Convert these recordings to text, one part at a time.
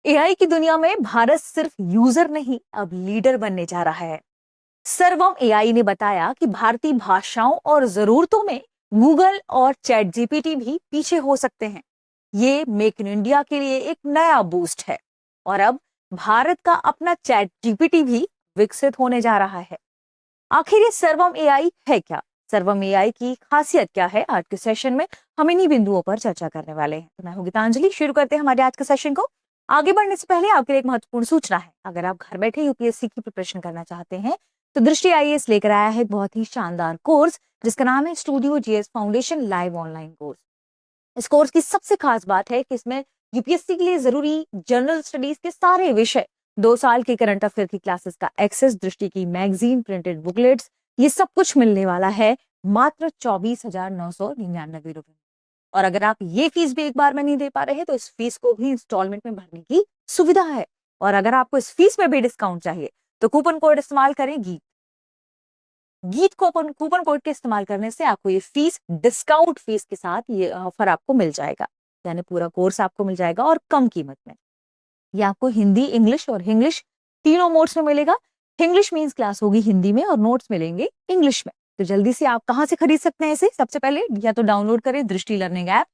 AI की दुनिया में भारत सिर्फ यूजर नहीं, अब लीडर बनने जा रहा है। सर्वम एआई ने बताया कि भारतीय भाषाओं और जरूरतों में गूगल और चैट जीपीटी भी पीछे हो सकते हैं। ये मेक इन इंडिया के लिए एक नया बूस्ट है और अब भारत का अपना चैट जीपीटी भी विकसित होने जा रहा है। आखिर ये सर्वम एआई है क्या? सर्वम एआई की खासियत क्या है? आज के सेशन में हम इन्हीं बिंदुओं पर चर्चा करने वाले हैं। तो मैं हूं गीतांजलि। शुरू करते हैं हमारे आज के सेशन को। आगे बढ़ने से पहले आपके लिए एक महत्वपूर्ण सूचना है। अगर आप घर बैठे यूपीएससी की प्रिपरेशन करना चाहते हैं तो दृष्टि आईएएस लेकर आया है बहुत ही शानदार कोर्स जिसका नाम है studio GS foundation live online course. इस कोर्स की सबसे खास बात है कि इसमें यूपीएससी के लिए जरूरी जनरल स्टडीज के सारे विषय, 2 साल के करंट अफेयर की क्लासेस का एक्सेस, दृष्टि की मैगजीन, प्रिंटेड बुकलेट्स, ये सब कुछ मिलने वाला है मात्र 24,999 रुपए। और अगर आप ये फीस भी एक बार में नहीं दे पा रहे हैं तो इस फीस को भी इंस्टॉलमेंट में भरने की सुविधा है। और अगर आपको इस फीस में भी डिस्काउंट चाहिए तो कूपन कोड इस्तेमाल करें गीत। गीत कूपन कोड के इस्तेमाल करने से आपको ये फीस डिस्काउंट फीस के साथ ये ऑफर आपको मिल जाएगा, यानी पूरा कोर्स आपको मिल जाएगा और कम कीमत में। ये आपको हिंदी, इंग्लिश और इंग्लिश तीनों मोड्स में मिलेगा। इंग्लिश मींस क्लास होगी हिंदी में और नोट्स मिलेंगे इंग्लिश में। तो जल्दी से आप कहां से खरीद सकते हैं इसे? सबसे पहले या तो डाउनलोड करें दृष्टि लर्निंग ऐप।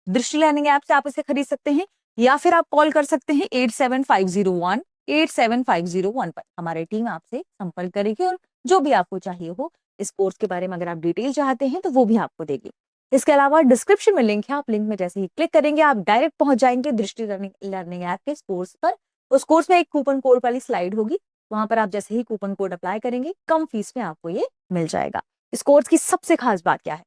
दृष्टि लर्निंग ऐप से आप इसे खरीद सकते हैं या फिर आप कॉल कर सकते हैं 8750187501 पर। हमारी टीम आपसे संपर्क करेगी और जो भी आपको चाहिए हो इस कोर्स के बारे में अगर आप डिटेल चाहते हैं तो वो भी आपको देगी। इसके अलावा डिस्क्रिप्शन में लिंक है, आप लिंक में जैसे ही क्लिक करेंगे आप डायरेक्ट पहुंच जाएंगे दृष्टि लर्निंग ऐप के कोर्स पर। उस कोर्स में एक कूपन कोड वाली स्लाइड होगी, वहां पर आप जैसे ही कूपन कोड अप्लाई करेंगे कम फीस में आपको ये मिल जाएगा। इस कोर्स की सबसे खास बात क्या है?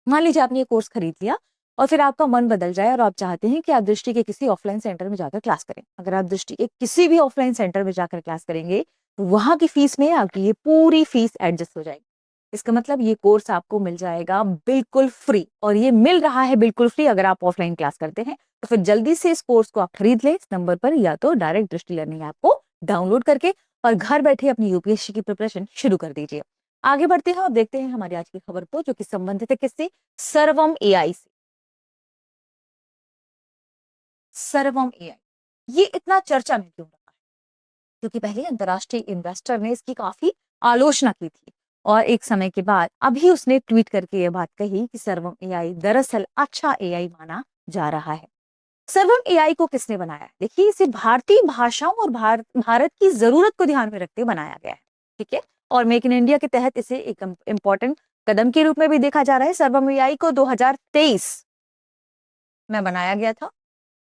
मान लीजिए आपने ये कोर्स खरीद लिया और फिर आपका मन बदल जाए और आप चाहते हैं कि आप दृष्टि के किसी ऑफलाइन सेंटर में जाकर क्लास करें। अगर आप दृष्टि के किसी भी ऑफलाइन सेंटर में जाकर क्लास करेंगे तो वहां की फीस में आपकी ये पूरी फीस एडजस्ट हो जाएगी। इसका मतलब ये कोर्स आपको मिल जाएगा बिल्कुल फ्री, और ये मिल रहा है बिल्कुल फ्री अगर आप ऑफलाइन क्लास करते हैं। तो फिर जल्दी से इस कोर्स को आप खरीद लें इस नंबर पर, या तो डायरेक्ट दृष्टि लर्निंग ऐप को डाउनलोड करके और घर बैठे अपनी यूपीएससी की प्रिपरेशन शुरू कर दीजिए। आगे बढ़ते हैं और देखते हैं हमारी आज की खबर को, जो कि संबंधित है किससे? सर्वम एआई से। सर्वम एआई ये इतना चर्चा में क्यों रहा है? क्योंकि पहले अंतरराष्ट्रीय इन्वेस्टर ने इसकी काफी आलोचना की थी और एक समय के बाद अभी उसने ट्वीट करके ये बात कही कि सर्वम एआई दरअसल अच्छा एआई माना जा रहा है। सर्वम एआई को किसने बनाया है? देखिए, इसे भारतीय भाषाओं और भारत की जरूरत को ध्यान में रखते बनाया गया है। ठीक है, और मेक इन इंडिया के तहत इसे एक इंपॉर्टेंट कदम के रूप में भी देखा जा रहा है। सर्वम एआई को 2023 में बनाया गया था।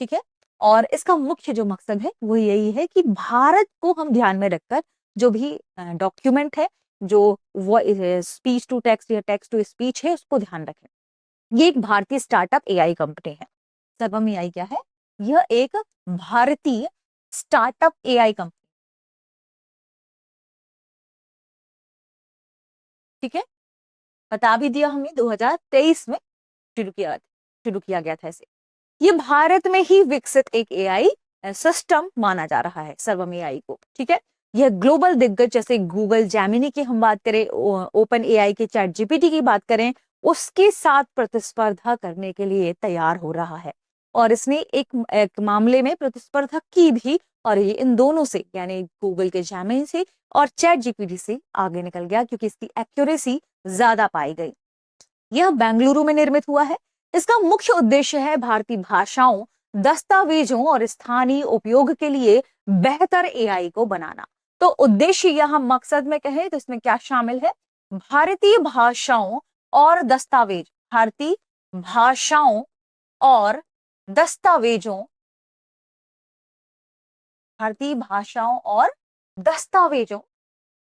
ठीक है, और इसका मुख्य जो मकसद है वो यही है कि भारत को हम ध्यान में रखकर जो भी डॉक्यूमेंट है, जो वो स्पीच टू टेक्स्ट या टेक्स्ट टू स्पीच है, उसको ध्यान रखें। ये एक भारतीय स्टार्टअप एआई कंपनी है। सर्वम एआई क्या है? यह एक भारतीय स्टार्टअप एआई कंपनी। ठीक है, बता भी दिया हमने 2023 में शुरू किया गया था इसे। ये भारत में ही विकसित एक एआई सिस्टम माना जा रहा है सर्वम एआई को। ठीक है, यह ग्लोबल दिग्गज जैसे गूगल जेमिनी की हम बात करें, ओपन एआई के चैट जीपीटी की बात करें, उसके साथ प्रतिस्पर्धा करने के लिए तैयार हो रहा है। और इसने एक मामले में प्रतिस्पर्धा की भी, और ये इन दोनों से यानी गूगल के जेमिनी से और चैट जीपीटी से आगे निकल गया क्योंकि इसकी एक्यूरेसी ज्यादा पाई गई। यह बेंगलुरु में निर्मित हुआ है। इसका मुख्य उद्देश्य है भारतीय भाषाओं, दस्तावेजों और स्थानीय उपयोग के लिए बेहतर एआई को बनाना। तो उद्देश्य या हम मकसद में कहें तो इसमें क्या शामिल है? भारतीय भाषाओं और दस्तावेज, भारतीय भाषाओं और दस्तावेजों, भारतीय भाषाओं और दस्तावेजों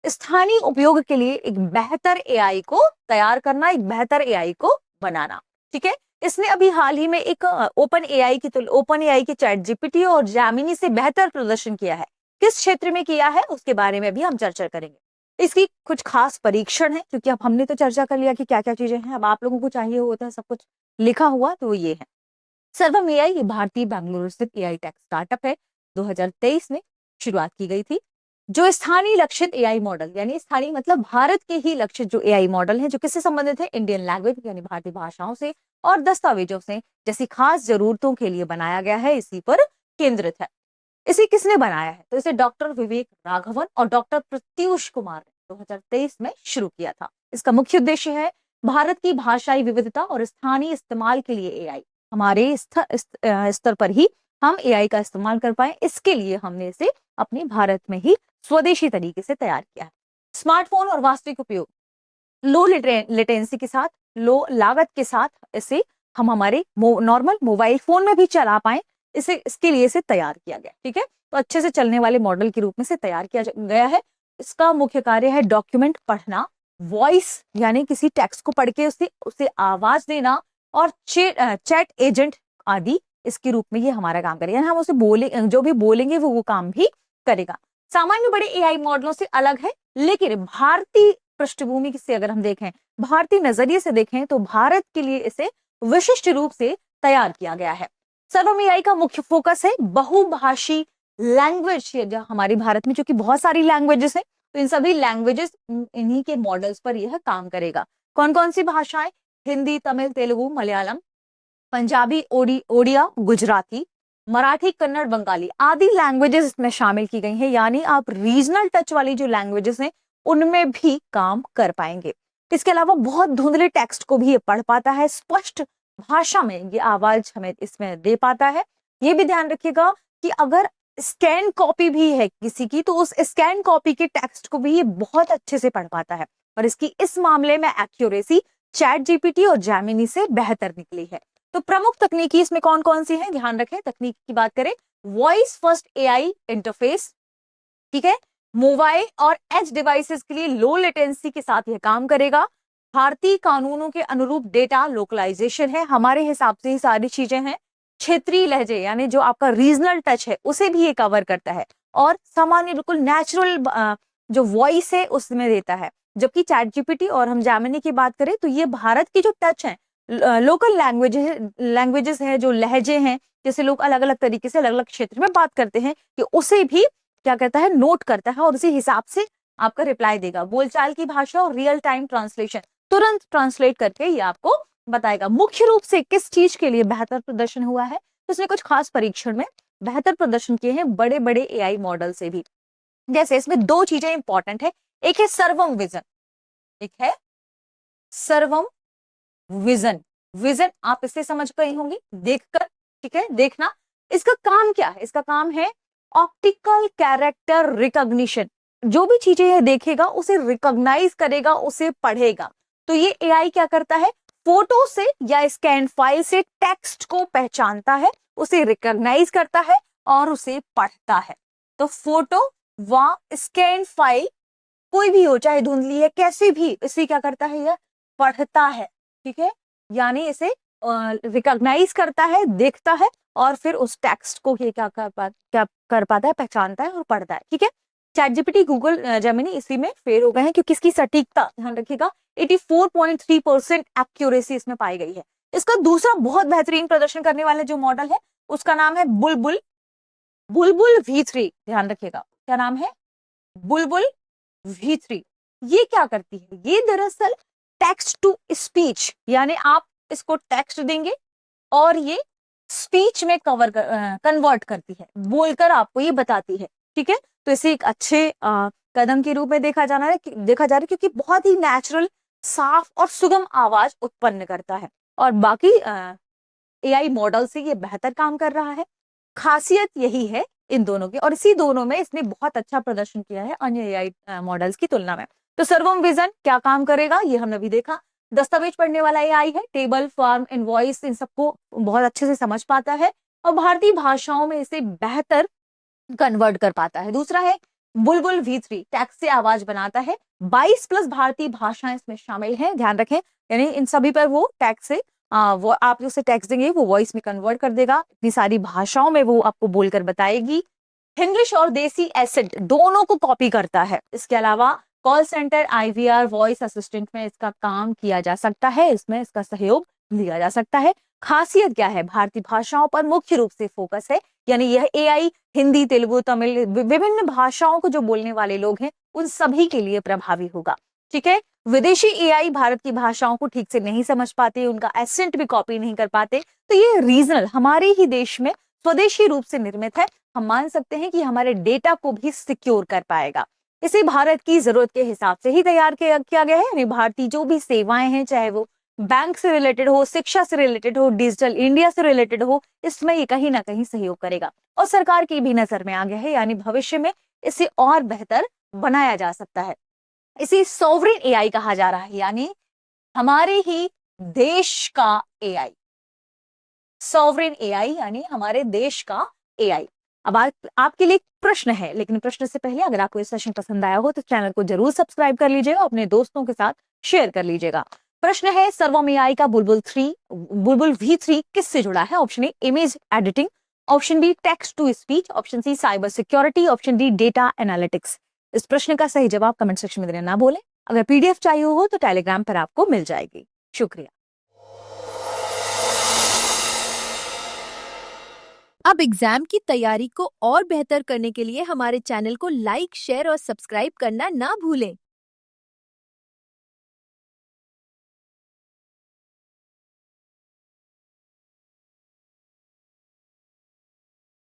स्थानीय उपयोग के लिए एक बेहतर एआई को तैयार करना, एक बेहतर एआई को बनाना। ठीक है, इसने अभी हाल ही में एक ओपन एआई के चैट जीपीटी और जेमिनी से बेहतर प्रदर्शन किया है। किस क्षेत्र में किया है उसके बारे में भी हम चर्चा करेंगे। इसकी कुछ खास परीक्षण है, क्योंकि अब हमने तो चर्चा कर लिया कि क्या क्या चीजें हैं, अब आप लोगों को चाहिए होता है सब कुछ लिखा हुआ, तो ये है। सर्वम एआई ये भारतीय बेंगलुरु स्थित एआई टेक स्टार्टअप है। 2023 में शुरुआत की गई थी। जो स्थानीय लक्षित एआई मॉडल, यानी स्थानीय मतलब भारत के ही लक्षित जो एआई मॉडल है, जो किससे संबंधित है? इंडियन लैंग्वेज यानी भारतीय भाषाओं से और दस्तावेजों से जैसी खास जरूरतों के लिए बनाया गया है, इसी पर केंद्रित है। इसे किसने बनाया है? तो इसे डॉक्टर विवेक राघवन और डॉक्टर प्रत्यूष कुमार ने 2023 में शुरू किया था। इसका मुख्य उद्देश्य है भारत की भाषाई विविधता और स्थानीय इस्तेमाल के लिए एआई, हमारे स्तर पर ही हम एआई का इस्तेमाल कर पाए, इसके लिए हमने इसे अपने भारत में ही स्वदेशी तरीके से तैयार किया है। स्मार्टफोन और वास्तविक उपयोग, लो लेटेंसी के साथ, लो लागत के साथ इसे हम हमारे नॉर्मल मोबाइल फोन में भी चला पाए, इसके लिए इसे तैयार किया गया। ठीक है, तो अच्छे से चलने वाले मॉडल के रूप में से तैयार किया गया है। इसका मुख्य कार्य है डॉक्यूमेंट पढ़ना, वॉइस यानी किसी टेक्स्ट को पढ़ के उसे आवाज देना, और चैट एजेंट आदि इसके रूप में ये हमारा काम करेगा। हम उसे जो भी बोलेंगे वो काम भी करेगा। सामान्य बड़े एआई मॉडलों से अलग है, लेकिन भारतीय पृष्ठभूमि से अगर हम देखें, भारतीय नजरिए से देखें, तो भारत के लिए इसे विशिष्ट रूप से तैयार किया गया है। सर्वम एआई का मुख्य फोकस है बहुभाषी लैंग्वेज। हमारे भारत में चूंकि बहुत सारी लैंग्वेजेस हैं, तो इन सभी लैंग्वेजेस, इन्हीं के मॉडल्स पर यह काम करेगा। कौन कौन सी भाषाएं? हिंदी, तमिल, तेलुगु, मलयालम, पंजाबी, ओडिया, गुजराती, मराठी, कन्नड़, बंगाली आदि लैंग्वेजेस इसमें शामिल की गई हैं। यानी आप रीजनल टच वाली जो लैंग्वेजेस हैं उनमें भी काम कर पाएंगे। इसके अलावा बहुत धुंधले टेक्स्ट को भी ये पढ़ पाता है, स्पष्ट भाषा में ये आवाज हमें इसमें दे पाता है। ये भी ध्यान रखिएगा कि अगर स्कैन कॉपी भी है किसी की, तो उस स्कैन कॉपी के टेक्स्ट को भी ये बहुत अच्छे से पढ़ पाता है, और इसकी इस मामले में एक्यूरेसी चैट जीपीटी और जेमिनी से बेहतर निकली है। तो प्रमुख तकनीकी इसमें कौन कौन सी है, ध्यान रखें। तकनीक की बात करें, वॉइस फर्स्ट एआई इंटरफेस, ठीक है, मोबाइल और एज डिवाइसेस के लिए लो लेटेंसी के साथ यह काम करेगा। भारतीय कानूनों के अनुरूप डेटा लोकलाइजेशन है, हमारे हिसाब से ही सारी चीजें हैं। क्षेत्रीय लहजे यानी जो आपका रीजनल टच है उसे भी ये कवर करता है, और सामान्य बिल्कुल नेचुरल जो वॉइस है उसमें देता है। जबकि चैट जीपीटी और हम जेमिनी की बात करें तो ये भारत की जो टच है, लोकल लैंग्वेजेस है, जो लहजे हैं, जैसे लोग अलग अलग तरीके से अलग अलग क्षेत्र में बात करते हैं, कि उसे भी क्या कहता है, नोट करता है, और उसी हिसाब से आपका रिप्लाई देगा। बोलचाल की भाषा और रियल टाइम ट्रांसलेशन, तुरंत ट्रांसलेट करके ये आपको बताएगा। मुख्य रूप से किस चीज के लिए बेहतर प्रदर्शन हुआ है, तो इसमें कुछ खास परीक्षण में बेहतर प्रदर्शन किए हैं बड़े बड़े एआई मॉडल से भी। जैसे इसमें दो चीजें इंपॉर्टेंट है, एक है सर्वम विजन, एक है सर्वम विजन। विजन आप इससे समझ गए होंगे देखकर, ठीक है, देखना। इसका काम क्या है? इसका काम है ऑप्टिकल कैरेक्टर रिकॉग्निशन। जो भी चीजें ये देखेगा उसे रिकॉग्नाइज करेगा, उसे पढ़ेगा। तो ये एआई क्या करता है, फोटो से या स्कैन फाइल से टेक्स्ट को पहचानता है, उसे रिकॉग्नाइज करता है और उसे पढ़ता है। तो फोटो व स्कैन फाइल कोई भी हो, चाहे धुंधली है, कैसे भी, इसे क्या करता है, यह पढ़ता है। ठीक है, यानी इसे रिकॉग्नाइज करता है, देखता है, और फिर उस टेक्स्ट को ये क्या कर पाता है, पहचानता है और पढ़ता है। ठीक है, चैट जीपीटी, गूगल जेमिनी इसी में फेल हो गए हैं, क्योंकि इसकी सटीकता, ध्यान रखिएगा, 84.3% एक्यूरेसी इसमें पाई गई है। इसका दूसरा बहुत बेहतरीन प्रदर्शन करने वाला जो मॉडल है उसका नाम है बुलबुल V3। ध्यान रखिएगा, क्या नाम है, बुलबुल V3। ये क्या करती है, ये दरअसल टेक्स्ट टू स्पीच, यानी आप इसको टेक्स्ट देंगे और ये स्पीच में कन्वर्ट करती है, बोलकर आपको ये बताती है। ठीक है, तो इसे एक अच्छे कदम के रूप में देखा जा रहा है, क्योंकि बहुत ही नेचुरल, साफ और सुगम आवाज उत्पन्न करता है, और बाकी एआई मॉडल से ये बेहतर काम कर रहा है। खासियत यही है इन दोनों की, और इसी दोनों में इसने बहुत अच्छा प्रदर्शन किया है अन्य एआई मॉडल्स की तुलना में। तो सर्वम विजन क्या काम करेगा ये हमने अभी देखा। दस्तावेज पढ़ने वाला एआई है, टेबल, फॉर्म, इनवॉइस, इन सबको बहुत अच्छे से समझ पाता है, और भारतीय भाषाओं में इसे बेहतर कन्वर्ट कर पाता है। दूसरा है बुलबुल V3, टेक्स्ट से आवाज बनाता है। 22+ भारतीय भाषाएं इसमें शामिल हैं, ध्यान रखें, यानी इन सभी पर वो टेक्स्ट से वो आप उसे टेक्स्ट देंगे, वो वॉइस में कन्वर्ट कर देगा, इतनी सारी भाषाओं में वो आपको बोलकर बताएगी। इंग्लिश और देसी एसेंट दोनों को कॉपी करता है। इसके अलावा call centre, IVR, voice assistant में इसका काम किया जा सकता है, इसमें इसका सहयोग लिया जा सकता है। खासियत क्या है, भारतीय भाषाओं पर मुख्य रूप से फोकस है, यानी यह एआई हिंदी, तेलुगु, तमिल, विभिन्न भाषाओं को जो बोलने वाले लोग हैं उन सभी के लिए प्रभावी होगा। ठीक है, विदेशी एआई भारत की भाषाओं को ठीक से नहीं समझ पाते, उनका एसेंट भी कॉपी नहीं कर पाते, तो ये रीजनल, हमारे ही देश में स्वदेशी रूप से निर्मित है, हम मान सकते हैं कि हमारे डेटा को भी सिक्योर कर पाएगा। इसे भारत की जरूरत के हिसाब से ही तैयार किया गया है, यानी भारतीय जो भी सेवाएं हैं, चाहे वो बैंक से रिलेटेड हो, शिक्षा से रिलेटेड हो, डिजिटल इंडिया से रिलेटेड हो, इसमें ये कहीं ना कहीं सहयोग करेगा। और सरकार की भी नजर में आ गया है, यानी भविष्य में इसे और बेहतर बनाया जा सकता है। इसे सॉवरेन एआई कहा जा रहा है, यानी हमारे ही देश का एआई। सॉवरेन एआई यानी हमारे देश का एआई। अब आपके लिए एक प्रश्न है, लेकिन प्रश्न से पहले अगर आपको ये सेशन पसंद आया हो तो चैनल को जरूर सब्सक्राइब कर लीजिएगा, अपने दोस्तों के साथ शेयर कर लीजिएगा। प्रश्न है, सर्वम एआई का बुलबुल V3 किससे जुड़ा है? Option A image editing, option B text to speech, option C cyber security, option D data analytics. इस प्रश्न का सही जवाब कमेंट सेक्शन में देना ना भूलें। अगर पीडीएफ चाहिए हो तो टेलीग्राम पर आपको मिल जाएगी। शुक्रिया। अब एग्जाम की तैयारी को और बेहतर करने के लिए हमारे चैनल को लाइक, शेयर और सब्सक्राइब करना ना भूलें।